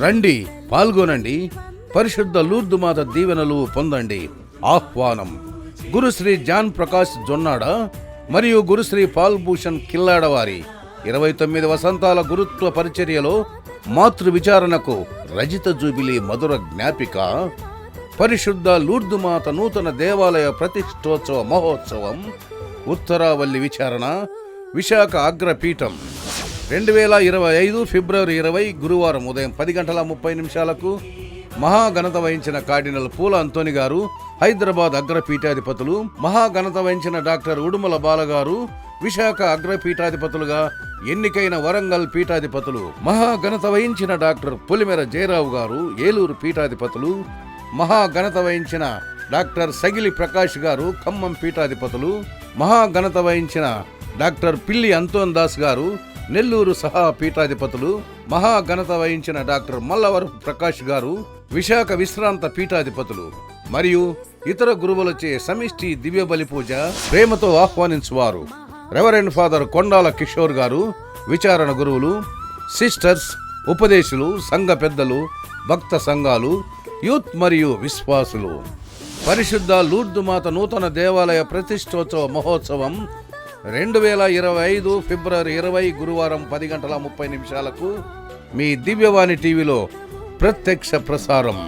రండి, పాల్గొనండి, పరిశుద్ధ లూర్దు మాత దీవెనలు పొందండి. ఆహ్వానం గురుశ్రీ జాన్ ప్రకాష్ జొన్నాడ మరియు గురుశ్రీ పాల్ భూషణ్ కిల్లాడ వారి 29 వసంతాల గురుత్వ పరిచర్యలో మాతృ విచారణకు రజిత జూబిలీ మధుర జ్ఞాపిక పరిశుద్ధ లూర్దు మాత నూతన దేవాలయ ప్రతిష్టోత్సవ మహోత్సవం ఉత్తరావల్లి విచారణ విశాఖ అగ్రపీఠం 2025 ఫిబ్రవరి 20 గురువారం ఉదయం 10:30 మహాఘనత వహించిన కార్డినల్ పూల అంతోని గారు హైదరాబాద్ అగ్రపీఠాధిపతులు, మహాఘనత వహించిన డాక్టర్ ఉడుమల బాలగారు విశాఖ అగ్రపీఠాధిపతులుగా ఎన్నికైన వరంగల్ పీఠాధిపతులు, మహాఘనత వహించిన డాక్టర్ పులిమెర జయరావు గారు ఏలూరు పీఠాధిపతులు, మహాఘనత వహించిన డాక్టర్ సగిలి ప్రకాష్ గారు ఖమ్మం పీఠాధిపతులు, మహాఘనత వహించిన డాక్టర్ పిల్లి అంతోన్ దాస్ గారు నెల్లూరు సహా పీఠాధిపతులు, మహాఘనత వహించిన డాక్టర్ మల్లవరపు ప్రకాష్ గారు విశాఖ విశ్రాంత పీఠాధిపతులు మరియు ఇతర గురువులచే సమిష్టి దివ్య బలి పూజ ప్రేమతో ఆహ్వానించువారు రెవరెండ్ ఫాదర్ కొండాల కిషోర్ గారు, విచారణ గురువులు, సిస్టర్స్, ఉపదేశులు, సంఘ పెద్దలు, భక్త సంఘాలు, యూత్ మరియు విశ్వాసులు. పరిశుద్ధ లూర్దు మాత నూతన దేవాలయ ప్రతిష్టోత్సవ మహోత్సవం 2025 ఫిబ్రవరి 20 గురువారం 10:30 మీ దివ్యవాణి టీవీలో ప్రత్యక్ష ప్రసారం.